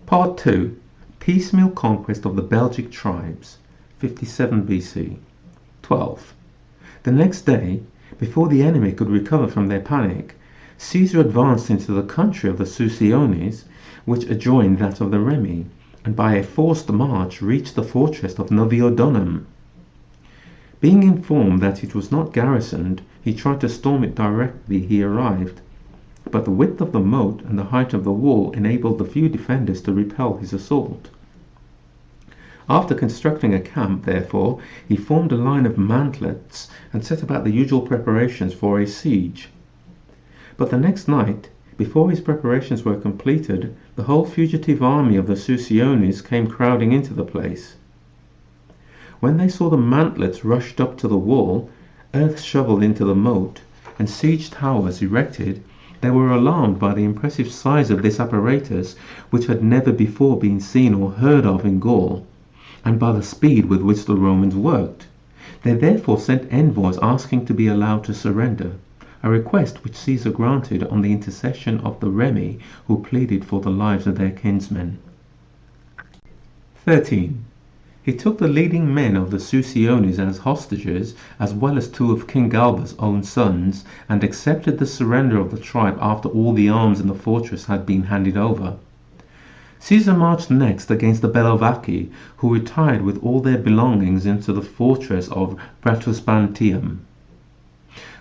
Part 2. Piecemeal conquest of the Belgic tribes, 57 BC. 12. The next day, before the enemy could recover from their panic, Caesar advanced into the country of the Suessiones, which adjoined that of the Remi, and by a forced march reached the fortress of Noviodonum. Being informed that it was not garrisoned, he tried to storm it directly he arrived, but the width of the moat and the height of the wall enabled the few defenders to repel his assault. After constructing a camp, therefore, he formed a line of mantlets and set about the usual preparations for a siege. But the next night, before his preparations were completed, the whole fugitive army of the Suessiones came crowding into the place. When they saw the mantlets rushed up to the wall, earth shoveled into the moat, and siege towers erected, they were alarmed by the impressive size of this apparatus, which had never before been seen or heard of in Gaul, and by the speed with which the Romans worked. They therefore sent envoys asking to be allowed to surrender, a request which Caesar granted on the intercession of the Remi, who pleaded for the lives of their kinsmen. 13. He took the leading men of the Suessiones as hostages, as well as 2 of King Galba's own sons, and accepted the surrender of the tribe after all the arms in the fortress had been handed over. Caesar marched next against the Bellovaci, who retired with all their belongings into the fortress of Bratuspantium.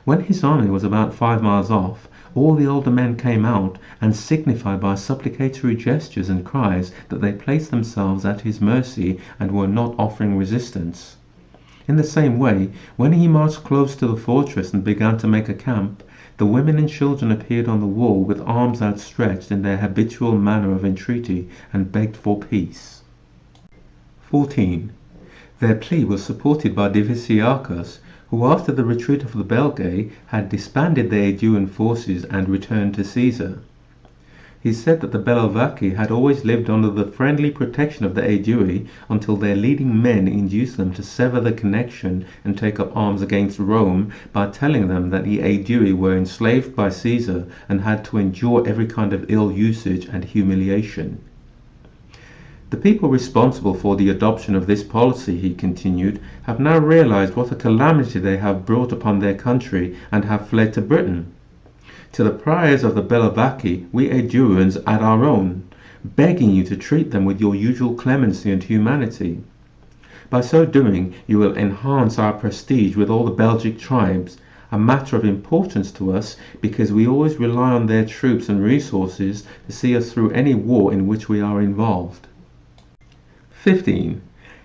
When his army was about 5 miles off, all the older men came out and signified by supplicatory gestures and cries that they placed themselves at his mercy and were not offering resistance. In the same way, when he marched close to the fortress and began to make a camp, the women and children appeared on the wall with arms outstretched in their habitual manner of entreaty and begged for peace. 14. Their plea was supported by Diviciacus, who after the retreat of the Belgae had disbanded the Aeduan forces and returned to Caesar. He said that the Bellovaci had always lived under the friendly protection of the Aedui until their leading men induced them to sever the connection and take up arms against Rome by telling them that the Aedui were enslaved by Caesar and had to endure every kind of ill usage and humiliation. The people responsible for the adoption of this policy, he continued, have now realized what a calamity they have brought upon their country and have fled to Britain. To the priors of the Bellovaci we Aeduans add our own, begging you to treat them with your usual clemency and humanity. By so doing you will enhance our prestige with all the Belgic tribes, a matter of importance to us because we always rely on their troops and resources to see us through any war in which we are involved. 15.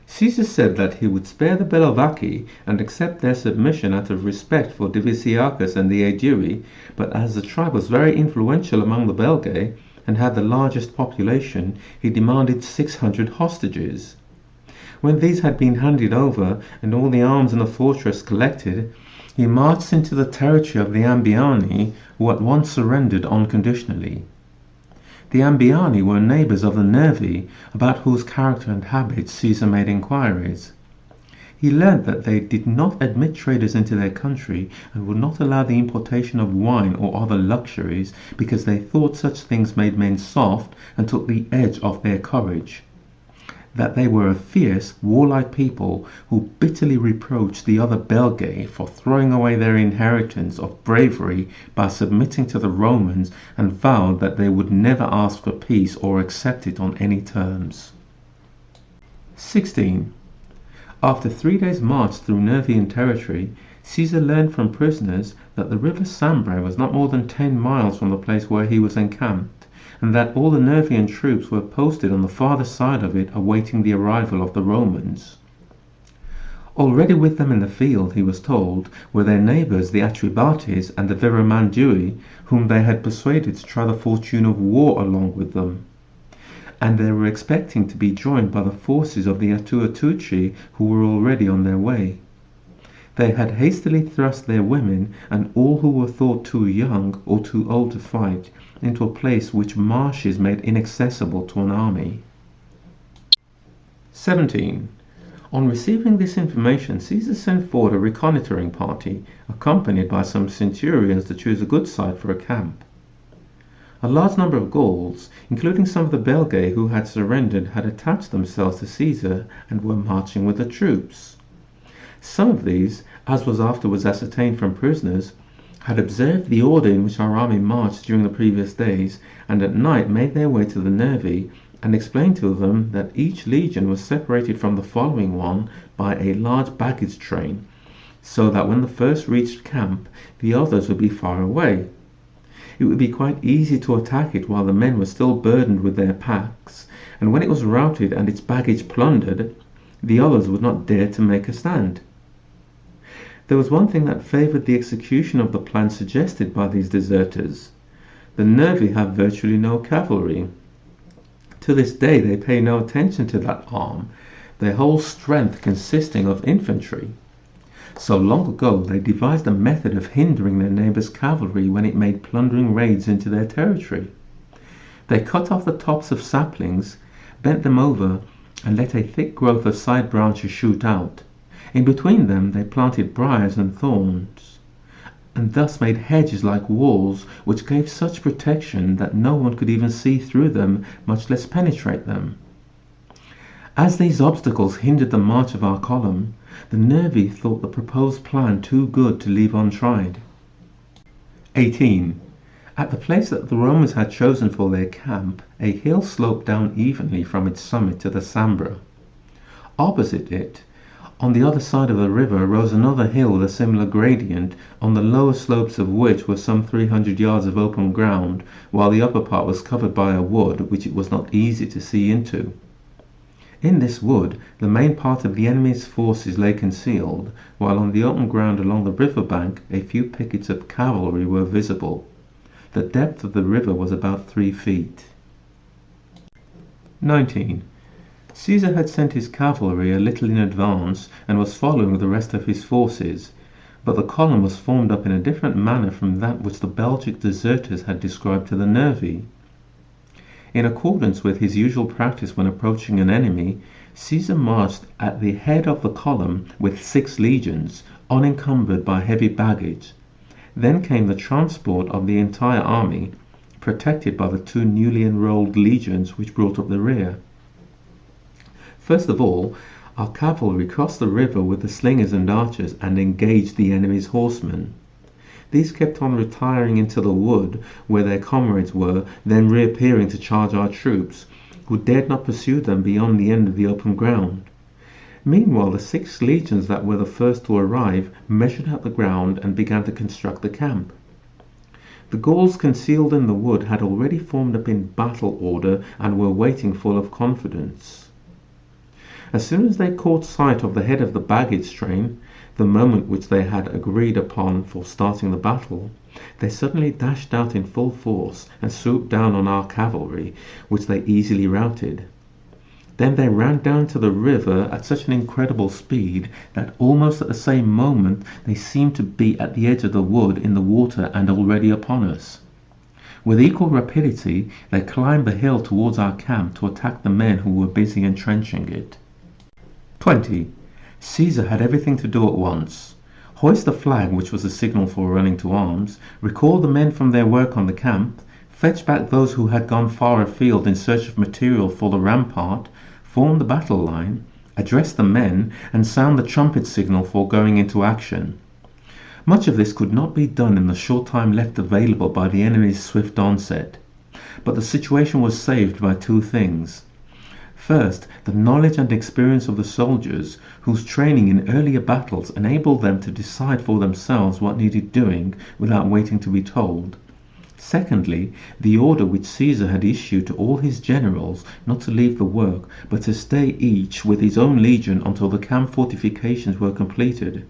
Caesar said that he would spare the Bellovaci and accept their submission out of respect for Diviciacus and the Aedui, but as the tribe was very influential among the Belgae and had the largest population, he demanded 600 hostages. When these had been handed over and all the arms in the fortress collected, he marched into the territory of the Ambiani, who at once surrendered unconditionally. The Ambiani were neighbours of the Nervi, about whose character and habits Caesar made inquiries. He learnt that they did not admit traders into their country and would not allow the importation of wine or other luxuries because they thought such things made men soft and took the edge off their courage. That they were a fierce, warlike people who bitterly reproached the other Belgae for throwing away their inheritance of bravery by submitting to the Romans, and vowed that they would never ask for peace or accept it on any terms. 16. After 3 days' march through Nervian territory, Caesar learned from prisoners that the river Sambre was not more than 10 miles from the place where he was encamped, and that all the Nervian troops were posted on the farther side of it awaiting the arrival of the Romans. Already with them in the field, he was told, were their neighbours the Atrebates and the Viromandui, whom they had persuaded to try the fortune of war along with them. And they were expecting to be joined by the forces of the Atuatuci, who were already on their way. They had hastily thrust their women and all who were thought too young or too old to fight into a place which marshes made inaccessible to an army. 17. On receiving this information, Caesar sent forward a reconnoitring party, accompanied by some centurions to choose a good site for a camp. A large number of Gauls, including some of the Belgae who had surrendered, had attached themselves to Caesar and were marching with the troops. Some of these, as was afterwards ascertained from prisoners, had observed the order in which our army marched during the previous days, and at night made their way to the Nervi and explained to them that each legion was separated from the following one by a large baggage train, so that when the first reached camp, the others would be far away. It would be quite easy to attack it while the men were still burdened with their packs, and when it was routed and its baggage plundered, the others would not dare to make a stand. There was one thing that favoured the execution of the plan suggested by these deserters. The Nervi have virtually no cavalry. To this day they pay no attention to that arm, their whole strength consisting of infantry. So long ago they devised a method of hindering their neighbours' cavalry when it made plundering raids into their territory. They cut off the tops of saplings, bent them over, and let a thick growth of side branches shoot out. In between them they planted briars and thorns, and thus made hedges like walls, which gave such protection that no one could even see through them, much less penetrate them. As these obstacles hindered the march of our column, the Nervi thought the proposed plan too good to leave untried. 18. At the place that the Romans had chosen for their camp, a hill sloped down evenly from its summit to the Sambra. Opposite it, on the other side of the river, rose another hill with a similar gradient, on the lower slopes of which were some 300 yards of open ground, while the upper part was covered by a wood which it was not easy to see into. In this wood the main part of the enemy's forces lay concealed, while on the open ground along the river bank a few pickets of cavalry were visible. The depth of the river was about 3 feet. 19. Caesar had sent his cavalry a little in advance and was following the rest of his forces, but the column was formed up in a different manner from that which the Belgic deserters had described to the Nervi. In accordance with his usual practice when approaching an enemy, Caesar marched at the head of the column with 6 legions, unencumbered by heavy baggage. Then came the transport of the entire army, protected by the 2 newly enrolled legions which brought up the rear. First of all, our cavalry crossed the river with the slingers and archers and engaged the enemy's horsemen. These kept on retiring into the wood where their comrades were, then reappearing to charge our troops, who dared not pursue them beyond the end of the open ground. Meanwhile the 6 legions that were the first to arrive measured out the ground and began to construct the camp. The Gauls concealed in the wood had already formed up in battle order and were waiting full of confidence. As soon as they caught sight of the head of the baggage train, the moment which they had agreed upon for starting the battle, they suddenly dashed out in full force and swooped down on our cavalry, which they easily routed. Then they ran down to the river at such an incredible speed that almost at the same moment they seemed to be at the edge of the wood in the water and already upon us. With equal rapidity they climbed the hill towards our camp to attack the men who were busy entrenching it. 20. Caesar had everything to do at once. Hoist the flag, which was the signal for running to arms, recall the men from their work on the camp, fetch back those who had gone far afield in search of material for the rampart, form the battle line, address the men, and sound the trumpet signal for going into action. Much of this could not be done in the short time left available by the enemy's swift onset, but the situation was saved by 2 things. First, the knowledge and experience of the soldiers, whose training in earlier battles enabled them to decide for themselves what needed doing without waiting to be told. Secondly, the order which Caesar had issued to all his generals not to leave the work, but to stay each with his own legion until the camp fortifications were completed.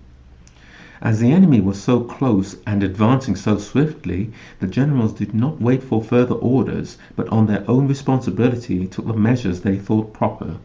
As the enemy was so close and advancing so swiftly, the generals did not wait for further orders, but on their own responsibility took the measures they thought proper.